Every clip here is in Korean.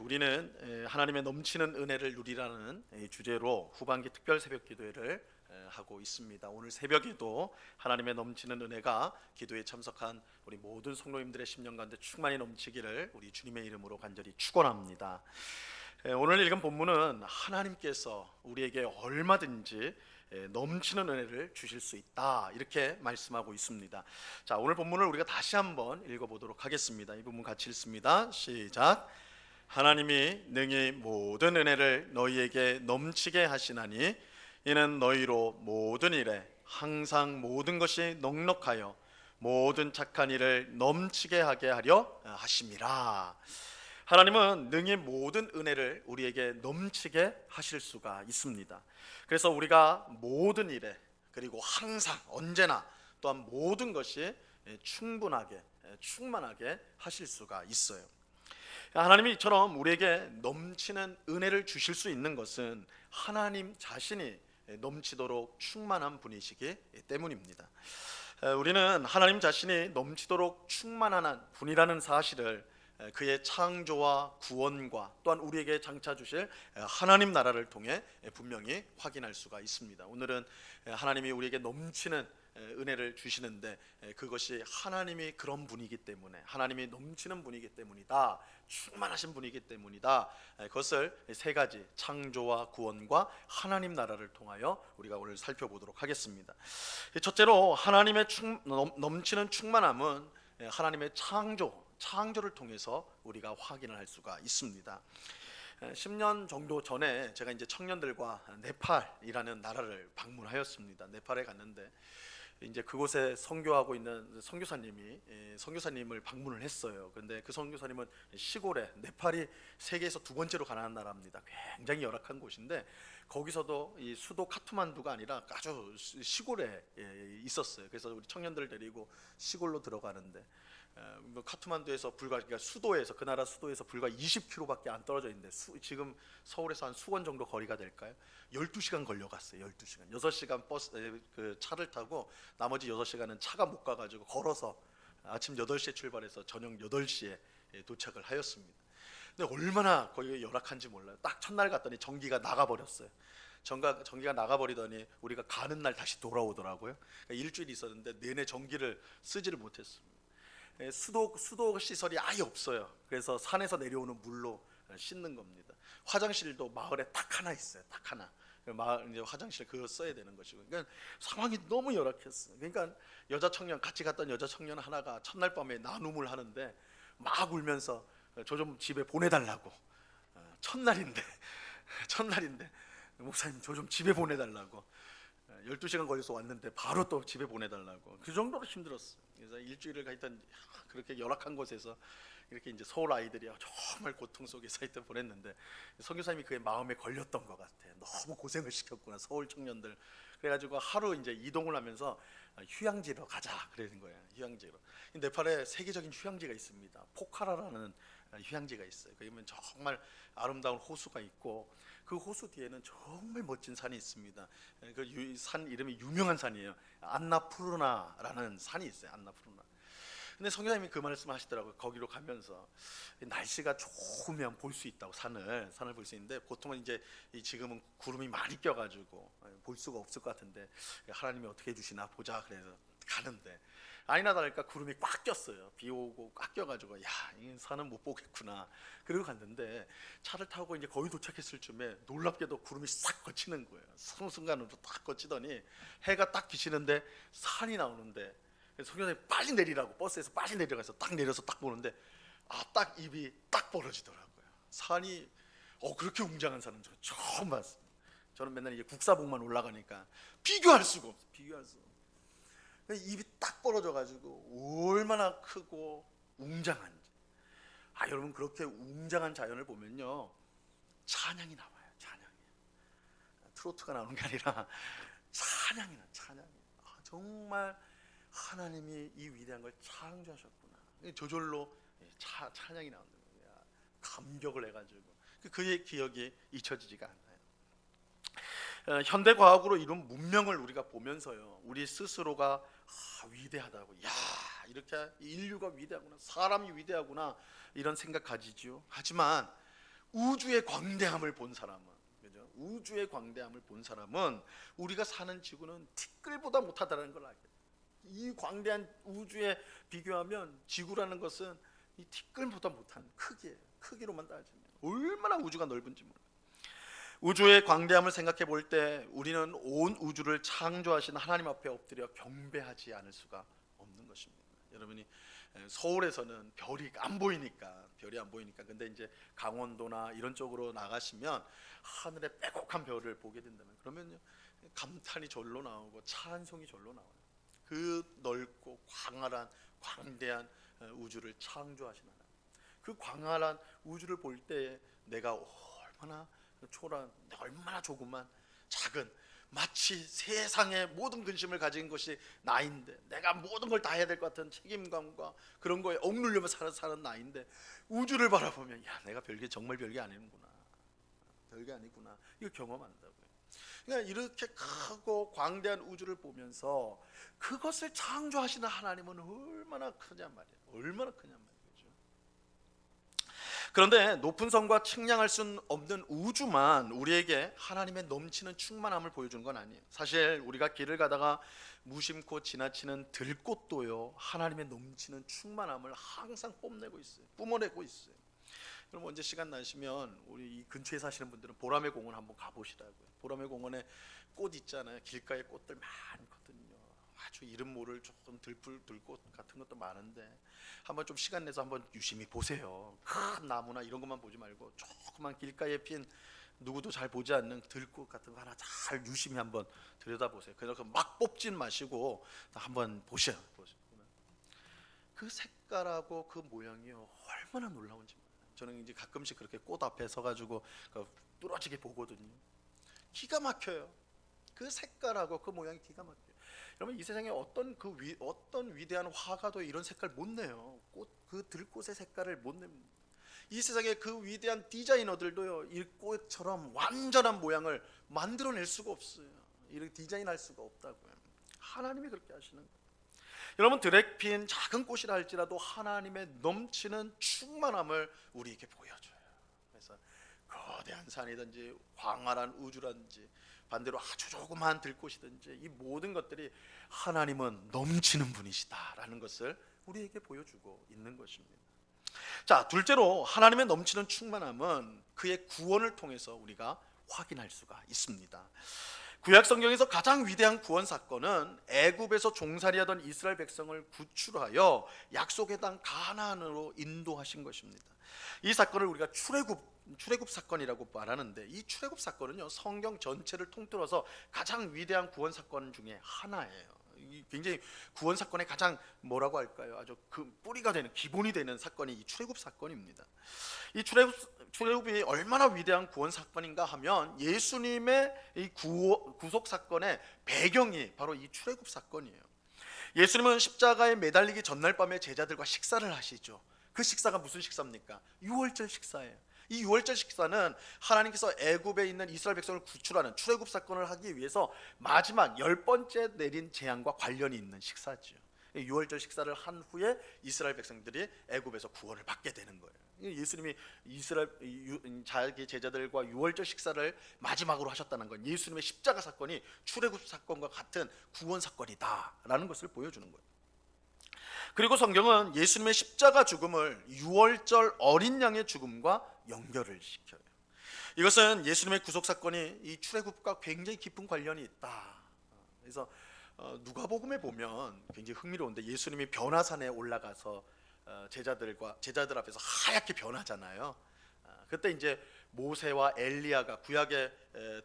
우리는 하나님의 넘치는 은혜를 누리라는 주제로 후반기 특별 새벽 기도회를 하고 있습니다. 오늘 새벽에도 하나님의 넘치는 은혜가 기도에 참석한 우리 모든 성도님들의 심령 가운데 충만히 넘치기를 우리 주님의 이름으로 간절히 축원합니다. 오늘 읽은 본문은 하나님께서 우리에게 얼마든지 넘치는 은혜를 주실 수 있다, 이렇게 말씀하고 있습니다. 자, 오늘 본문을 우리가 다시 한번 읽어보도록 하겠습니다. 이 본문 같이 읽습니다. 시작. 하나님이 능히 모든 은혜를 너희에게 넘치게 하시나니 이는 너희로 모든 일에 항상 모든 것이 넉넉하여 모든 착한 일을 넘치게 하게 하려 하심이라. 하나님은 능히 모든 은혜를 우리에게 넘치게 하실 수가 있습니다. 그래서 우리가 모든 일에, 그리고 항상 언제나 또한 모든 것이 충분하게 충만하게 하실 수가 있어요. 하나님이 이처럼 우리에게 넘치는 은혜를 주실 수 있는 것은 하나님 자신이 넘치도록 충만한 분이시기 때문입니다. 우리는 하나님 자신이 넘치도록 충만한 분이라는 사실을 그의 창조와 구원과 또한 우리에게 장차 주실 하나님 나라를 통해 분명히 확인할 수가 있습니다. 오늘은 하나님이 우리에게 넘치는 은혜를 주시는데 그것이 하나님이 그런 분이기 때문에, 하나님이 넘치는 분이기 때문이다, 충만하신 분이기 때문이다. 그것을 세 가지, 창조와 구원과 하나님 나라를 통하여 우리가 오늘 살펴보도록 하겠습니다. 첫째로 하나님의 넘치는 충만함은 하나님의 창조를 통해서 우리가 확인을 할 수가 있습니다. 10년 정도 전에 제가 이제 청년들과 네팔이라는 나라를 방문하였습니다. 네팔에 갔는데 이제 그곳에 선교하고 있는 선교사님을 방문을 했어요. 그런데 그 선교사님은 시골에, 네팔이 세계에서 두 번째로 가난한 나라입니다. 굉장히 열악한 곳인데 거기서도 이 수도 카트만두가 아니라 아주 시골에 있었어요. 그래서 우리 청년들을 데리고 시골로 들어가는데 카트만두에서 그러니까 수도에서, 그 나라 수도에서 불과 20km밖에 안 떨어져 있는데 지금 서울에서 한 수원 정도 거리가 될까요? 12시간 걸려갔어요. 12시간. 6시간 버스 그 차를 타고 나머지 6시간은 차가 못 가가지고 걸어서 아침 8시에 출발해서 저녁 8시에 도착을 하였습니다. 근데 얼마나 거기 열악한지 몰라요. 딱 첫날 갔더니 전기가 나가버렸어요. 전기가 나가버리더니 우리가 가는 날 다시 돌아오더라고요. 그러니까 일주일 있었는데 내내 전기를 쓰지를 못했습니다. 수도 시설이 아예 없어요. 그래서 산에서 내려오는 물로 씻는 겁니다. 화장실도 마을에 딱 하나 있어요. 딱 하나. 마을 이제 화장실 그거 써야 되는 것이고. 그러니까 상황이 너무 열악했어요. 그러니까 같이 갔던 여자 청년 하나가 첫날 밤에 나눔을 하는데 막 울면서 저 좀 집에 보내달라고. 첫날인데 목사님 저 좀 집에 보내달라고. 12시간 걸려서 왔는데 바로 또 집에 보내달라고. 그 정도로 힘들었어요. 그래서 일주일을 하여튼 그렇게 열악한 곳에서 이렇게 이제 서울 아이들이 정말 고통 속에서 하여튼 보냈는데 선교사님이 그의 마음에 걸렸던 것 같아요. 너무 고생을 시켰구나, 서울 청년들. 그래가지고 하루 이제 이동을 하면서 휴양지로 가자 그러는 거예요. 휴양지로. 네팔에 세계적인 휴양지가 있습니다. 포카라라는 휴양지가 있어요. 거기면 정말 아름다운 호수가 있고 그 호수 뒤에는 정말 멋진 산이 있습니다. 그 산 이름이 유명한 산이에요. 안나푸르나라는 산이 있어요. 안나푸르나. 근데 성교사님이 그 말씀을 하시더라고요. 거기로 가면서 날씨가 좋으면 볼 수 있다고, 산을 볼 수 있는데 보통은 이제 지금은 구름이 많이 껴가지고 볼 수가 없을 것 같은데 하나님이 어떻게 해주시나 보자 그래서 가는데 아니나 다를까 구름이 꽉 꼈어요. 비 오고 꽉 껴가지고 이 산은 못 보겠구나. 그리고 갔는데 차를 타고 이제 거의 도착했을 쯤에 놀랍게도 구름이 싹 걷히는 거예요. 순간으로 딱 걷히더니 해가 딱 비치는데 산이 나오는데 성경에 빨리 내리라고, 버스에서 빨리 내려가서 딱 내려서 딱 보는데 딱 입이 딱 벌어지더라고요. 산이 그렇게 웅장한 산은 저 처음 봤어요. 저는 맨날 이제 국사봉만 올라가니까 비교할 수가 없어요. 입이 딱 벌어져가지고 얼마나 크고 웅장한지. 여러분, 그렇게 웅장한 자연을 보면요 찬양이 나와요. 찬양이. 트로트가 나오는 게 아니라 찬양이. 정말 하나님이 이 위대한 걸 창조하셨구나. 저절로 찬양이 나온다는 거예요. 감격을 해가지고 그의 기억이 잊혀지지가 않아요. 현대 과학으로 이룬 문명을 우리가 보면서요, 우리 스스로가 위대하다고, 이렇게 인류가 위대하구나, 사람이 위대하구나, 이런 생각 가지죠. 하지만 우주의 광대함을 본 사람은, 그죠? 우주의 광대함을 본 사람은 우리가 사는 지구는 티끌보다 못하다는 걸 알게 돼요. 이 광대한 우주에 비교하면 지구라는 것은 이 티끌보다 못한 크기예요. 크기로만 따지면 얼마나 우주가 넓은지 몰라요. 우주의 광대함을 생각해 볼 때 우리는 온 우주를 창조하신 하나님 앞에 엎드려 경배하지 않을 수가 없는 것입니다. 여러분이 서울에서는 별이 안 보이니까 근데 이제 강원도나 이런 쪽으로 나가시면 하늘에 빼곡한 별을 보게 된다면 그러면요 감탄이 절로 나오고 찬송이 절로 나와요. 그 넓고 광활한 광대한 우주를 창조하신 하나님, 그 광활한 우주를 볼 때 내가 얼마나 초라한, 얼마나 조그만 작은, 마치 세상의 모든 근심을 가진 것이 나인데 내가 모든 걸 다 해야 될 것 같은 책임감과 그런 거에 억눌려면 사는 나인데 우주를 바라보면 야 내가 별게 정말 별게 아니구나, 별게 아니구나, 이거 경험한다고요. 그러니까 이렇게 크고 광대한 우주를 보면서 그것을 창조하시는 하나님은 얼마나 크냔 말이에요. 얼마나 크냔 말이에요. 그런데 높은 성과 측량할 수 없는 우주만 우리에게 하나님의 넘치는 충만함을 보여주는 건 아니에요. 사실 우리가 길을 가다가 무심코 지나치는 들꽃도요 하나님의 넘치는 충만함을 항상 뿜어내고 있어요. 그럼 언제 시간 나시면 우리 이 근처에 사시는 분들은 보라매 공원 한번 가보시라고요. 보라매 공원에 꽃 있잖아요. 길가에 꽃들 많거든요. 아주 이름 모를 조금 들꽃 같은 것도 많은데 한번 좀 시간 내서 한번 유심히 보세요. 큰 나무나 이런 것만 보지 말고 조그만 길가에 핀 누구도 잘 보지 않는 들꽃 같은 거 하나 잘 유심히 한번 들여다보세요. 그래서 막 뽑진 마시고 한번 보셔요. 그 색깔하고 그 모양이요 얼마나 놀라운지. 저는 이제 가끔씩 그렇게 꽃 앞에 서가지고 뚫어지게 보거든요. 기가 막혀요. 그 색깔하고 그 모양이 기가 막혀요. 여러분 이 세상에 어떤 위대한 화가도 이런 색깔 못 내요. 그 들꽃의 색깔을 못 냅니다. 이 세상에 그 위대한 디자이너들도요 이 꽃처럼 완전한 모양을 만들어낼 수가 없어요. 이렇게 디자인할 수가 없다고요. 하나님이 그렇게 하시는 거예요. 여러분 들에 핀 작은 꽃이라 할지라도 하나님의 넘치는 충만함을 우리에게 보여줘요. 그래서 거대한 산이든지 광활한 우주라든지 반대로 아주 조그마한 들꽃이든지 이 모든 것들이 하나님은 넘치는 분이시다라는 것을 우리에게 보여주고 있는 것입니다. 자, 둘째로 하나님의 넘치는 충만함은 그의 구원을 통해서 우리가 확인할 수가 있습니다. 구약 성경에서 가장 위대한 구원 사건은 애굽에서 종살이하던 이스라엘 백성을 구출하여 약속의 땅 가나안으로 인도하신 것입니다. 이 사건을 우리가 출애굽 사건이라고 말하는데 이 출애굽 사건은요 성경 전체를 통틀어서 가장 위대한 구원 사건 중에 하나예요. 굉장히 구원 사건의 가장 뭐라고 할까요? 아주 그 뿌리가 되는 기본이 되는 사건이 이 출애굽 사건입니다. 이 출애굽이 얼마나 위대한 구원 사건인가 하면 예수님의 이 구속 사건의 배경이 바로 이 출애굽 사건이에요. 예수님은 십자가에 매달리기 전날 밤에 제자들과 식사를 하시죠. 그 식사가 무슨 식사입니까? 유월절 식사예요. 이 유월절 식사는 하나님께서 애굽에 있는 이스라엘 백성을 구출하는 출애굽 사건을 하기 위해서 마지막 10번째 내린 재앙과 관련이 있는 식사죠. 유월절 식사를 한 후에 이스라엘 백성들이 애굽에서 구원을 받게 되는 거예요. 예수님이 자기 제자들과 유월절 식사를 마지막으로 하셨다는 건 예수님의 십자가 사건이 출애굽 사건과 같은 구원 사건이다라는 것을 보여주는 거예요. 그리고 성경은 예수님의 십자가 죽음을 유월절 어린 양의 죽음과 연결을 시켜요. 이것은 예수님의 구속 사건이 이 출애굽과 굉장히 깊은 관련이 있다. 그래서 누가복음에 보면 굉장히 흥미로운데 예수님이 변화산에 올라가서 제자들 앞에서 하얗게 변하잖아요. 그때 이제 모세와 엘리야가 구약의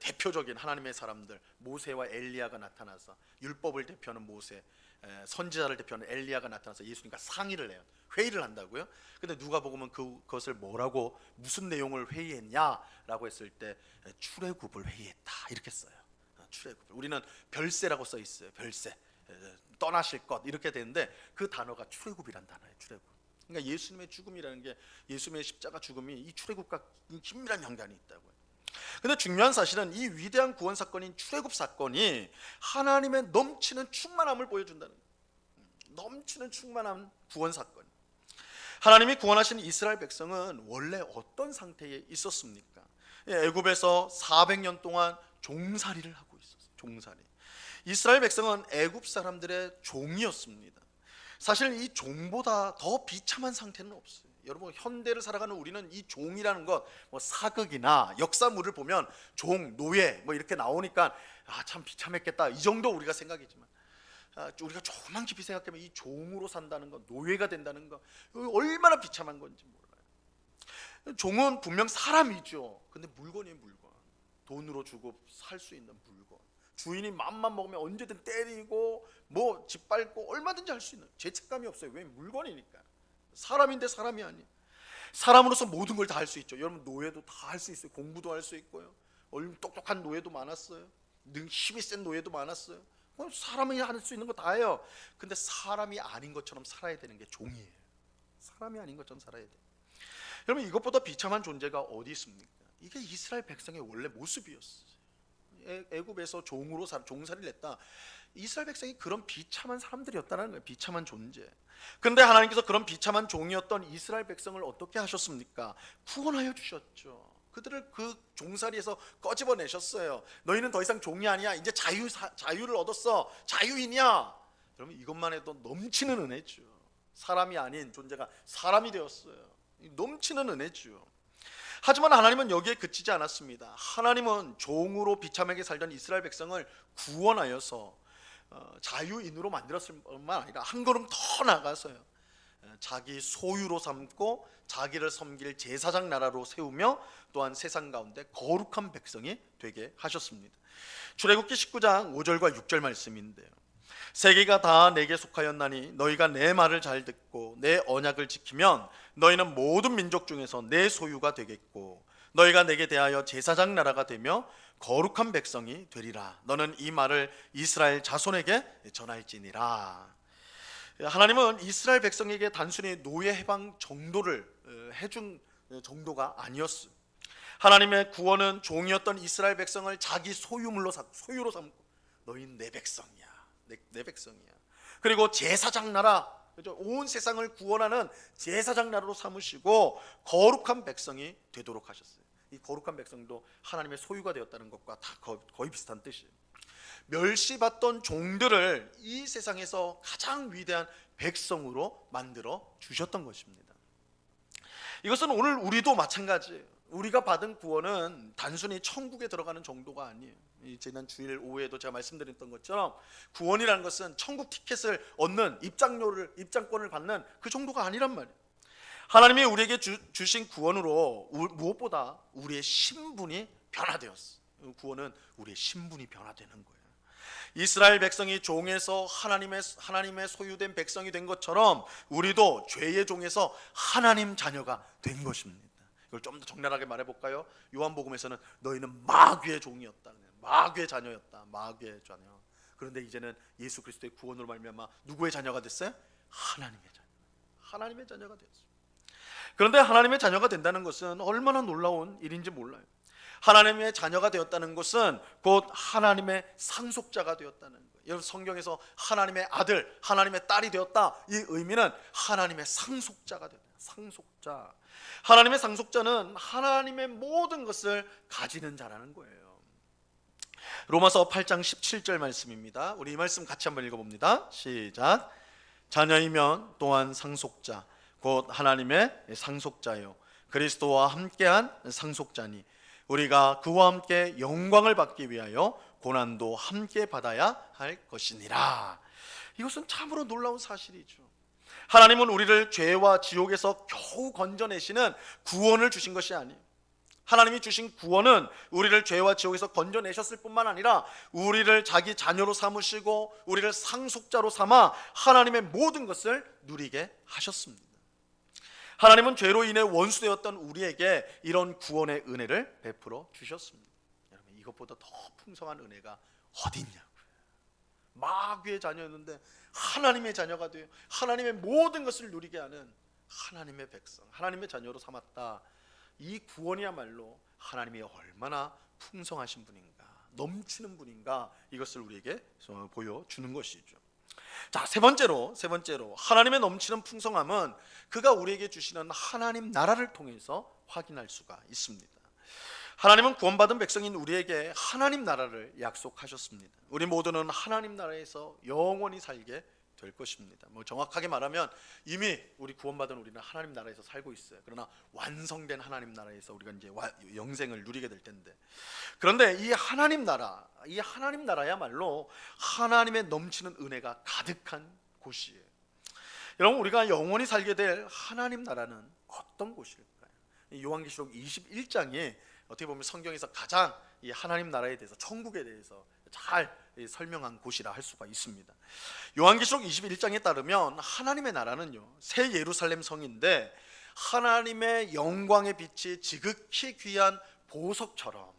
대표적인 하나님의 사람들 모세와 엘리야가 나타나서 율법을 대표하는 모세, 선지자를 대표하는 엘리야가 나타나서 예수님과 상의를 해요. 회의를 한다고요. 근데 누가복음은 그것을 뭐라고 무슨 내용을 회의했냐라고 했을 때 출애굽을 회의했다 이렇게 써요. 출애굽. 우리는 별세라고 써 있어요. 별세. 떠나실 것 이렇게 되는데 그 단어가 출애굽이란 단어예요. 출애굽. 그러니까 예수님의 죽음이라는 게 예수님의 십자가 죽음이 이 출애굽과 긴밀한 연관이 있다고요. 근데 중요한 사실은 이 위대한 구원 사건인 출애굽 사건이 하나님의 넘치는 충만함을 보여준다는 거예요. 넘치는 충만한 구원 사건. 하나님이 구원하신 이스라엘 백성은 원래 어떤 상태에 있었습니까? 애굽에서 400년 동안 종살이를 하고 있었어요. 종살이. 이스라엘 백성은 애굽 사람들의 종이었습니다. 사실 이 종보다 더 비참한 상태는 없어요. 여러분, 현대를 살아가는 우리는 이 종이라는 것, 사극이나 역사물을 보면 종, 노예 이렇게 나오니까 참 비참했겠다, 이 정도 우리가 생각이지만, 우리가 조금만 깊이 생각하면 이 종으로 산다는 것, 노예가 된다는 것, 얼마나 비참한 건지 몰라요. 종은 분명 사람이죠. 근데 물건이에요, 물건. 돈으로 주고 살 수 있는 물건. 주인이 맘만 먹으면 언제든 때리고 짓밟고 얼마든지 할 수 있는, 죄책감이 없어요. 왜? 물건이니까. 사람인데 사람이 아니에요. 사람으로서 모든 걸 다 할 수 있죠. 여러분, 노예도 다 할 수 있어요. 공부도 할 수 있고요. 얼마나 똑똑한 노예도 많았어요. 힘이 센 노예도 많았어요. 사람이 할 수 있는 거 다 해요. 근데 사람이 아닌 것처럼 살아야 되는 게 종이에요. 사람이 아닌 것처럼 살아야 돼요. 여러분, 이것보다 비참한 존재가 어디 있습니까? 이게 이스라엘 백성의 원래 모습이었어요. 애굽에서 종살이를 했다. 이스라엘 백성이 그런 비참한 사람들이었다는 거예요. 비참한 존재. 근데 하나님께서 그런 비참한 종이었던 이스라엘 백성을 어떻게 하셨습니까? 구원하여 주셨죠. 그들을 그 종살이에서 꺼집어내셨어요. 너희는 더 이상 종이 아니야. 이제 자유를 얻었어. 자유인이야. 여러분, 이것만 해도 넘치는 은혜죠. 사람이 아닌 존재가 사람이 되었어요. 넘치는 은혜죠. 하지만 하나님은 여기에 그치지 않았습니다. 하나님은 종으로 비참하게 살던 이스라엘 백성을 구원하여서 자유인으로 만들었을 뿐만 아니라 한 걸음 더 나아가서요, 자기 소유로 삼고 자기를 섬길 제사장 나라로 세우며 또한 세상 가운데 거룩한 백성이 되게 하셨습니다. 출애굽기 19장 5절과 6절 말씀인데요, 세계가 다 내게 속하였나니 너희가 내 말을 잘 듣고 내 언약을 지키면 너희는 모든 민족 중에서 내 소유가 되겠고 너희가 내게 대하여 제사장 나라가 되며 거룩한 백성이 되리라. 너는 이 말을 이스라엘 자손에게 전할지니라. 하나님은 이스라엘 백성에게 단순히 노예 해방 정도를 해준 정도가 아니었어요. 하나님의 구원은 종이었던 이스라엘 백성을 자기 소유로 삼고 너희는 내 백성이야. 내 백성이야. 그리고 제사장 나라, 온 세상을 구원하는 제사장 나라로 삼으시고 거룩한 백성이 되도록 하셨어요. 이 거룩한 백성도 하나님의 소유가 되었다는 것과 다 거의 비슷한 뜻이에요. 멸시받던 종들을 이 세상에서 가장 위대한 백성으로 만들어 주셨던 것입니다. 이것은 오늘 우리도 마찬가지예요. 우리가 받은 구원은 단순히 천국에 들어가는 정도가 아니에요. 지난 주일 오후에도 제가 말씀드렸던 것처럼 구원이라는 것은 천국 티켓을 얻는 입장권을 받는 그 정도가 아니란 말이에요. 하나님이 우리에게 주신 구원으로 무엇보다 우리의 신분이 변화되었어요. 구원은 우리의 신분이 변화되는 거예요. 이스라엘 백성이 종에서 하나님의 소유된 백성이 된 것처럼 우리도 죄의 종에서 하나님 자녀가 된 것입니다. 이걸 좀 더 적나라하게 말해볼까요? 요한복음에서는 너희는 마귀의 종이었다, 마귀의 자녀였다, 마귀의 자녀. 그런데 이제는 예수 그리스도의 구원으로 말미암아 누구의 자녀가 됐어요? 하나님의 자녀. 하나님의 자녀가 되었어요. 그런데 하나님의 자녀가 된다는 것은 얼마나 놀라운 일인지 몰라요. 하나님의 자녀가 되었다는 것은 곧 하나님의 상속자가 되었다는 거예요. 여러분, 성경에서 하나님의 아들, 하나님의 딸이 되었다, 이 의미는 하나님의 상속자가 되었다. 상속자. 하나님의 상속자는 하나님의 모든 것을 가지는 자라는 거예요. 로마서 8장 17절 말씀입니다. 우리 이 말씀 같이 한번 읽어봅니다. 시작. 자녀이면 또한 상속자 곧 하나님의 상속자요 그리스도와 함께한 상속자니 우리가 그와 함께 영광을 받기 위하여 고난도 함께 받아야 할 것이니라. 이것은 참으로 놀라운 사실이죠. 하나님은 우리를 죄와 지옥에서 겨우 건져내시는 구원을 주신 것이 아니에요. 하나님이 주신 구원은 우리를 죄와 지옥에서 건져내셨을 뿐만 아니라 우리를 자기 자녀로 삼으시고 우리를 상속자로 삼아 하나님의 모든 것을 누리게 하셨습니다. 하나님은 죄로 인해 원수되었던 우리에게 이런 구원의 은혜를 베풀어 주셨습니다. 여러분, 이것보다 더 풍성한 은혜가 어디 있냐고요. 마귀의 자녀였는데 하나님의 자녀가 되어 하나님의 모든 것을 누리게 하는 하나님의 백성, 하나님의 자녀로 삼았다. 이 구원이야말로 하나님이 얼마나 풍성하신 분인가, 넘치는 분인가, 이것을 우리에게 보여주는 것이죠. 자, 세 번째로 하나님의 넘치는 풍성함은 그가 우리에게 주시는 하나님 나라를 통해서 확인할 수가 있습니다. 하나님은 구원받은 백성인 우리에게 하나님 나라를 약속하셨습니다. 우리 모두는 하나님 나라에서 영원히 살게 될 것입니다. 정확하게 말하면 이미 우리 구원받은 우리는 하나님 나라에서 살고 있어요. 그러나 완성된 하나님 나라에서 우리가 이제 영생을 누리게 될 텐데, 그런데 이 하나님 나라야말로 하나님의 넘치는 은혜가 가득한 곳이에요. 여러분, 우리가 영원히 살게 될 하나님 나라는 어떤 곳일까요? 요한계시록 21장에 어떻게 보면 성경에서 가장 이 하나님 나라에 대해서, 천국에 대해서 잘 설명한 곳이라 할 수가 있습니다. 요한계시록 21장에 따르면 하나님의 나라는요, 새 예루살렘 성인데 하나님의 영광의 빛이 지극히 귀한 보석처럼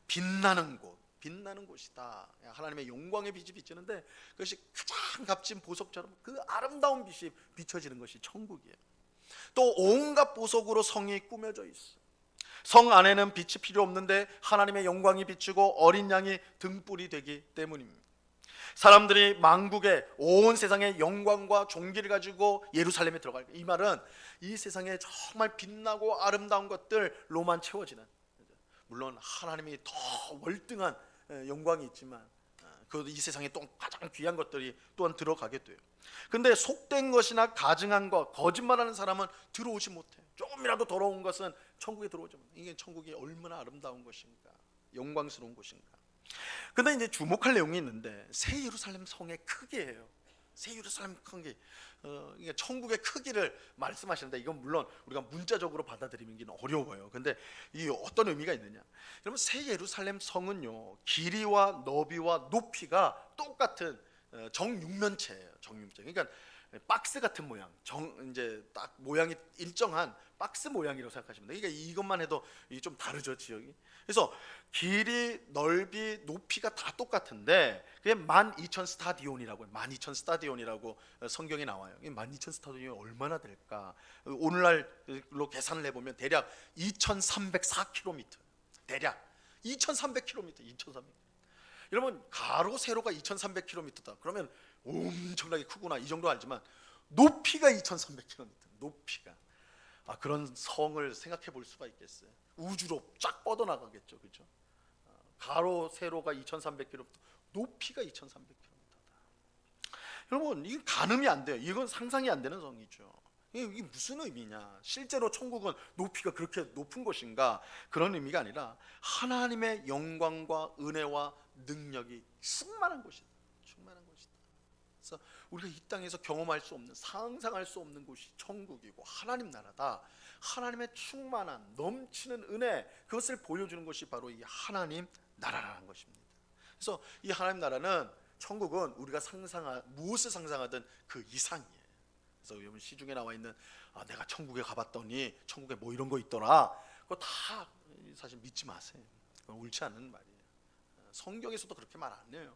빛나는 곳이다. 하나님의 영광의 빛이 비치는데 그것이 가장 값진 보석처럼 그 아름다운 빛이 비춰지는 것이 천국이에요. 또 온갖 보석으로 성이 꾸며져 있어. 성 안에는 빛이 필요 없는데 하나님의 영광이 비추고 어린 양이 등불이 되기 때문입니다. 사람들이 만국의 온 세상의 영광과 존귀를 가지고 예루살렘에 들어갈 때, 이 말은 이 세상에 정말 빛나고 아름다운 것들로만 채워지는, 물론 하나님이 더 월등한 영광이 있지만 이 세상에 또 가장 귀한 것들이 또한 들어가게 돼요. 근데 속된 것이나 가증한 것, 거짓말하는 사람은 들어오지 못해. 조금이라도 더러운 것은 천국에 들어오지 못해. 이게 천국이 얼마나 아름다운 것인가, 영광스러운 곳인가. 근데 이제 주목할 내용이 있는데, 새 예루살렘 성의 크기예요. 새 예루살렘 크기, 이게 천국의 크기를 말씀하시는데, 이건 물론 우리가 문자적으로 받아들이기는 어려워요. 근데 이 어떤 의미가 있느냐? 여러분, 새 예루살렘 성은요, 길이와 너비와 높이가 똑같은 정육면체예요. 정육면체. 그러니까 박스 같은 모양, 이제 딱 모양이 일정한 박스 모양이라고 생각하시면 돼요. 그러니까 이것만 해도 좀 다르죠, 지역이. 그래서 길이, 넓이, 높이가 다 똑같은데 그게 12,000 스타디온이라고 해요. 12,000 스타디온이라고 성경에 나와요. 12,000 스타디온이 얼마나 될까? 오늘날로 계산을 해보면 대략 2,304km. 대략 2,300km. 2,300km. 여러분, 가로 세로가 2,300km다. 그러면 엄청나게 크구나, 이 정도 알지만 높이가 2,300km. 높이가. 그런 성을 생각해 볼 수가 있겠어요. 우주로 쫙 뻗어나가겠죠, 그렇죠? 가로 세로가 2,300km, 높이가 2,300km다. 여러분, 이건 가늠이 안 돼요. 이건 상상이 안 되는 성이죠. 이게 무슨 의미냐? 실제로 천국은 높이가 그렇게 높은 곳인가? 그런 의미가 아니라 하나님의 영광과 은혜와 능력이 충만한 곳이다. 충만한 곳이다. 그래서 우리가 이 땅에서 경험할 수 없는, 상상할 수 없는 곳이 천국이고 하나님 나라다. 하나님의 충만한 넘치는 은혜, 그것을 보여주는 것이 바로 이 하나님 나라라는 것입니다. 그래서 이 하나님 나라는, 천국은 우리가 무엇을 상상하든 그 이상이에요. 그래서 여러분, 시중에 나와 있는 내가 천국에 가봤더니 천국에 뭐 이런 거 있더라, 그거 다 사실 믿지 마세요. 그건 옳지 않은 말이에요. 성경에서도 그렇게 말 안 해요.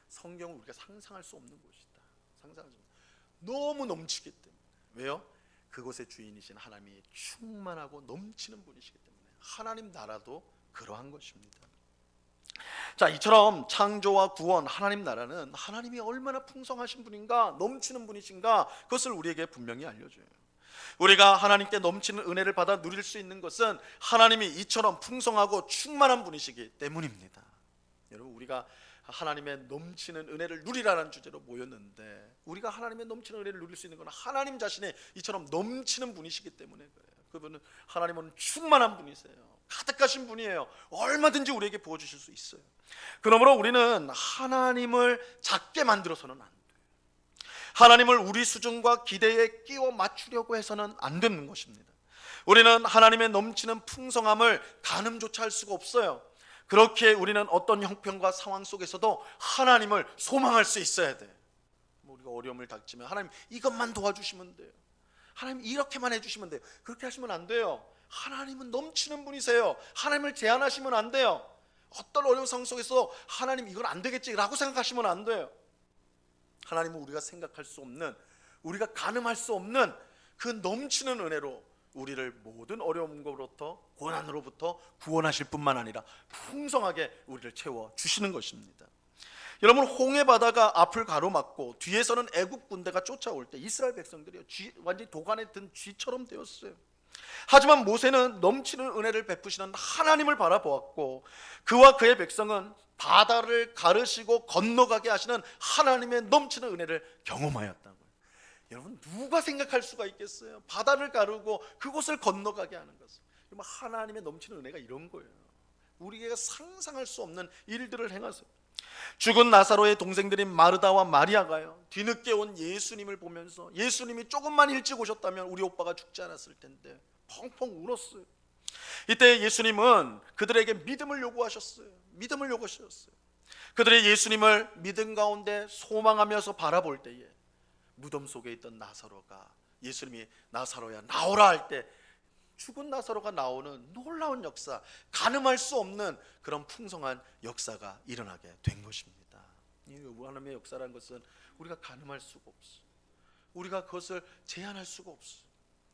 성경은 우리가 상상할 수 없는 곳이다. 상상하지 마. 너무 넘치기 때문에. 왜요? 그곳의 주인이신 하나님이 충만하고 넘치는 분이시기 때문에. 하나님 나라도 그러한 것입니다. 자, 이처럼 창조와 구원, 하나님 나라는 하나님이 얼마나 풍성하신 분인가, 넘치는 분이신가, 그것을 우리에게 분명히 알려줘요. 우리가 하나님께 넘치는 은혜를 받아 누릴 수 있는 것은 하나님이 이처럼 풍성하고 충만한 분이시기 때문입니다. 여러분, 우리가 하나님의 넘치는 은혜를 누리라는 주제로 모였는데, 우리가 하나님의 넘치는 은혜를 누릴 수 있는 건 하나님 자신이 이처럼 넘치는 분이시기 때문에 그래요. 그분은, 하나님은 충만한 분이세요. 가득하신 분이에요. 얼마든지 우리에게 부어주실 수 있어요. 그러므로 우리는 하나님을 작게 만들어서는 안 돼요. 하나님을 우리 수준과 기대에 끼워 맞추려고 해서는 안 되는 것입니다. 우리는 하나님의 넘치는 풍성함을 가늠조차 할 수가 없어요. 그렇게 우리는 어떤 형편과 상황 속에서도 하나님을 소망할 수 있어야 돼. 우리가 어려움을 닥치면 하나님 이것만 도와주시면 돼요. 하나님 이렇게만 해주시면 돼요. 그렇게 하시면 안 돼요. 하나님은 넘치는 분이세요. 하나님을 제한하시면 안 돼요. 어떤 어려운 상황 속에서 하나님 이건 안 되겠지라고 생각하시면 안 돼요. 하나님은 우리가 생각할 수 없는, 우리가 가늠할 수 없는 그 넘치는 은혜로 우리를 모든 어려움으로부터, 고난으로부터 구원하실 뿐만 아니라 풍성하게 우리를 채워주시는 것입니다. 여러분, 홍해 바다가 앞을 가로막고 뒤에서는 애굽 군대가 쫓아올 때 이스라엘 백성들이 완전히 도간에 든 쥐처럼 되었어요. 하지만 모세는 넘치는 은혜를 베푸시는 하나님을 바라보았고 그와 그의 백성은 바다를 가르시고 건너가게 하시는 하나님의 넘치는 은혜를 경험하였다고요. 여러분, 누가 생각할 수가 있겠어요? 바다를 가르고 그곳을 건너가게 하는 것은 하나님의 넘치는 은혜가 이런 거예요. 우리가 상상할 수 없는 일들을 행하세요. 죽은 나사로의 동생들인 마르다와 마리아가요, 뒤늦게 온 예수님을 보면서 예수님이 조금만 일찍 오셨다면 우리 오빠가 죽지 않았을 텐데 펑펑 울었어요. 이때 예수님은 그들에게 믿음을 요구하셨어요. 믿음을 요구하셨어요. 그들의 예수님을 믿음 가운데 소망하면서 바라볼 때에 무덤 속에 있던 나사로가 예수님이 나사로야 나오라 할 때 죽은 나사로가 나오는 놀라운 역사, 가늠할 수 없는 그런 풍성한 역사가 일어나게 된 것입니다. 이 하나님의 역사라는 것은 우리가 가늠할 수가 없어. 우리가 그것을 제한할 수가 없어.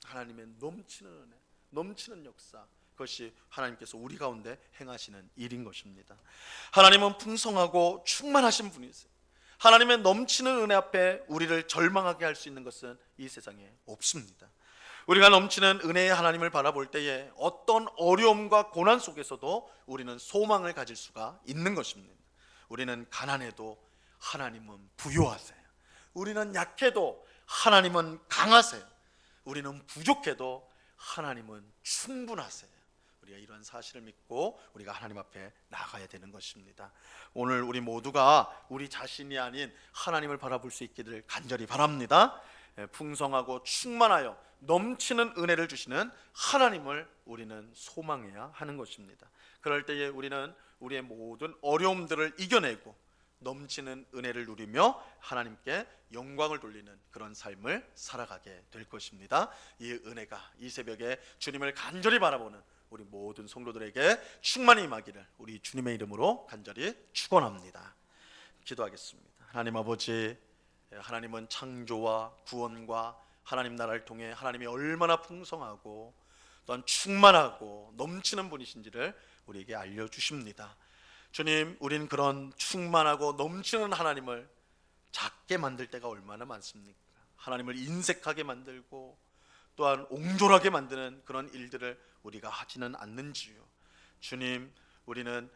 하나님의 넘치는 은혜, 넘치는 역사, 그것이 하나님께서 우리 가운데 행하시는 일인 것입니다. 하나님은 풍성하고 충만하신 분이세요. 하나님의 넘치는 은혜 앞에 우리를 절망하게 할 수 있는 것은 이 세상에 없습니다. 우리가 넘치는 은혜의 하나님을 바라볼 때에 어떤 어려움과 고난 속에서도 우리는 소망을 가질 수가 있는 것입니다. 우리는 가난해도 하나님은 부요하세요. 우리는 약해도 하나님은 강하세요. 우리는 부족해도 하나님은 충분하세요. 우리가 이런 사실을 믿고 우리가 하나님 앞에 나가야 되는 것입니다. 오늘 우리 모두가 우리 자신이 아닌 하나님을 바라볼 수 있기를 간절히 바랍니다. 풍성하고 충만하여 넘치는 은혜를 주시는 하나님을 우리는 소망해야 하는 것입니다. 그럴 때에 우리는 우리의 모든 어려움들을 이겨내고 넘치는 은혜를 누리며 하나님께 영광을 돌리는 그런 삶을 살아가게 될 것입니다. 이 은혜가 이 새벽에 주님을 간절히 바라보는 우리 모든 성도들에게 충만히 임하기를 우리 주님의 이름으로 간절히 축원합니다. 기도하겠습니다. 하나님 아버지, 하나님은 창조와 구원과 하나님 나라를 통해 하나님이 얼마나 풍성하고 또한 충만하고 넘치는 분이신지를 우리에게 알려주십니다. 주님, 우린 그런 충만하고 넘치는 하나님을 작게 만들 때가 얼마나 많습니까? 하나님을 인색하게 만들고 또한 옹졸하게 만드는 그런 일들을 우리가 하지는 않는지요. 주님, 우리는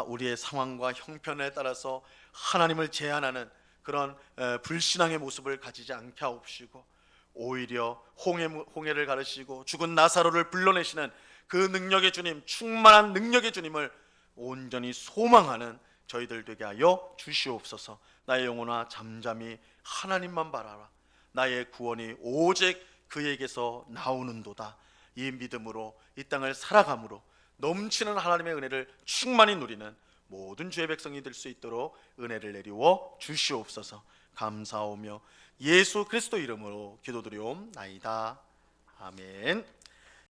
우리의 상황과 형편에 따라서 하나님을 제한하는 그런 불신앙의 모습을 가지지 않게 하옵시고 오히려 홍해를 가르시고 죽은 나사로를 불러내시는 그 능력의 주님, 충만한 능력의 주님을 온전히 소망하는 저희들 되게 하여 주시옵소서. 나의 영혼아 잠잠히 하나님만 바라라. 나의 구원이 오직 그에게서 나오는도다. 이 믿음으로 이 땅을 살아감으로 넘치는 하나님의 은혜를 충만히 누리는 모든 주의 백성이 될 수 있도록 은혜를 내리워 주시옵소서. 감사하오며 예수 그리스도 이름으로 기도드리옵나이다. 아멘.